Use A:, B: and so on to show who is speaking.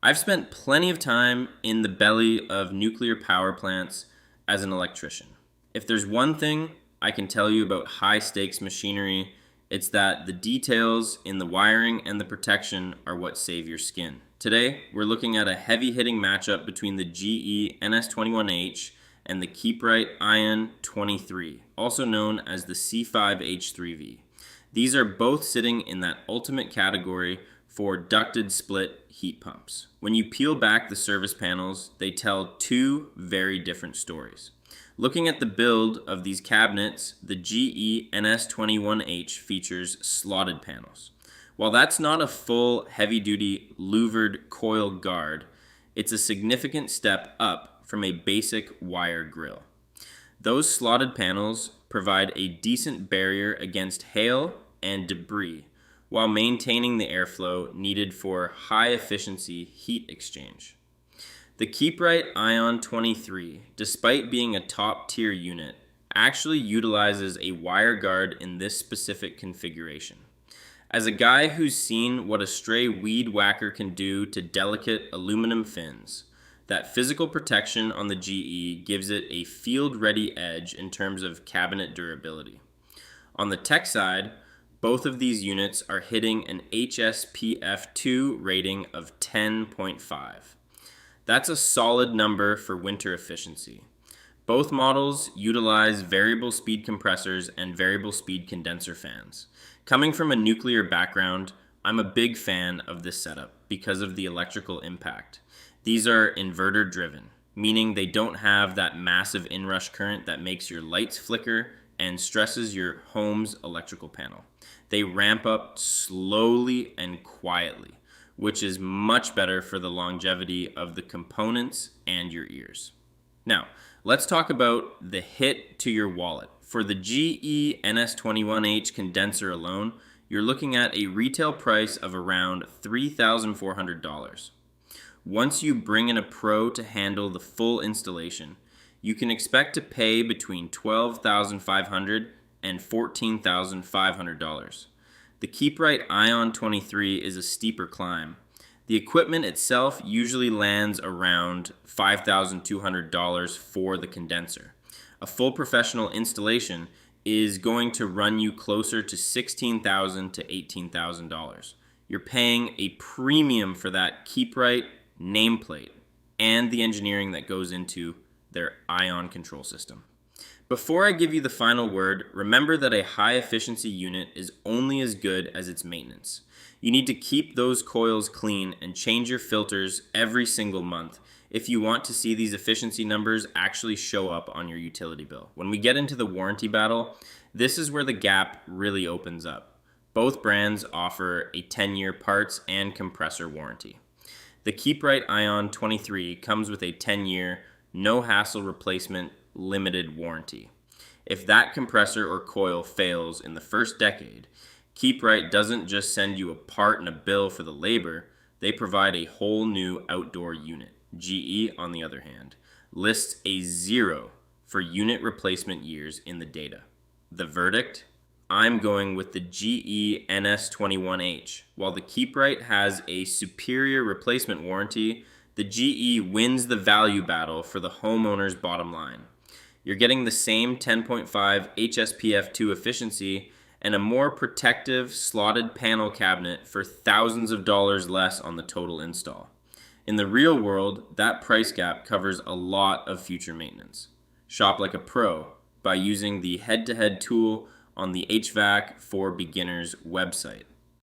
A: I've spent plenty of time in the belly of nuclear power plants as an electrician. If there's one thing I can tell you about high stakes machinery, it's that the details in the wiring and the protection are what save your skin. Today, we're looking at a heavy hitting matchup between the GE NS21H and the KeepRite Ion 23, also known as the C5H3V. These are both sitting in that ultimate category for ducted split heat pumps. When you peel back the service panels, they tell two very different stories. Looking at the build of these cabinets, the GE NS21H features slotted panels. While that's not a full heavy-duty louvered coil guard, it's a significant step up from a basic wire grille. Those slotted panels provide a decent barrier against hail and debris, while maintaining the airflow needed for high-efficiency heat exchange. The KeepRite Ion 23, despite being a top-tier unit, actually utilizes a wire guard in this specific configuration. As a guy who's seen what a stray weed whacker can do to delicate aluminum fins, that physical protection on the GE gives it a field-ready edge in terms of cabinet durability. On the tech side, both of these units are hitting an HSPF2 rating of 10.5. That's a solid number for winter efficiency. Both models utilize variable speed compressors and variable speed condenser fans. Coming from a nuclear background, I'm a big fan of this setup because of the electrical impact. These are inverter driven, meaning they don't have that massive inrush current that makes your lights flicker and stresses your home's electrical panel. They ramp up slowly and quietly, which is much better for the longevity of the components and your ears. Now, let's talk about the hit to your wallet. For the GE NS21H condenser alone, you're looking at a retail price of around $3,400. Once you bring in a pro to handle the full installation, you can expect to pay between $12,500 and $14,500. The KeepRite Ion 23 is a steeper climb. The equipment itself usually lands around $5,200 for the condenser. A full professional installation is going to run you closer to $16,000 to $18,000. You're paying a premium for that KeepRite nameplate and the engineering that goes into their ion control system. Before I give you the final word, remember that a high-efficiency unit is only as good as its maintenance. You need to keep those coils clean and change your filters every single month if you want to see these efficiency numbers actually show up on your utility bill. When we get into the warranty battle, this is where the gap really opens up. Both brands offer a 10-year parts and compressor warranty. The KeepRite Ion 23 comes with a 10-year, no-hassle replacement limited warranty. If that compressor or coil fails in the first decade, KeepRite doesn't just send you a part and a bill for the labor, they provide a whole new outdoor unit. GE, on the other hand, lists a 0 for unit replacement years in the data. The verdict? I'm going with the GE NS21H. While the KeepRite has a superior replacement warranty, the GE wins the value battle for the homeowner's bottom line. You're getting the same 10.5 HSPF2 efficiency and a more protective slotted panel cabinet for thousands of dollars less on the total install. In the real world, that price gap covers a lot of future maintenance. Shop like a pro by using the head-to-head tool on the HVAC for Beginners website.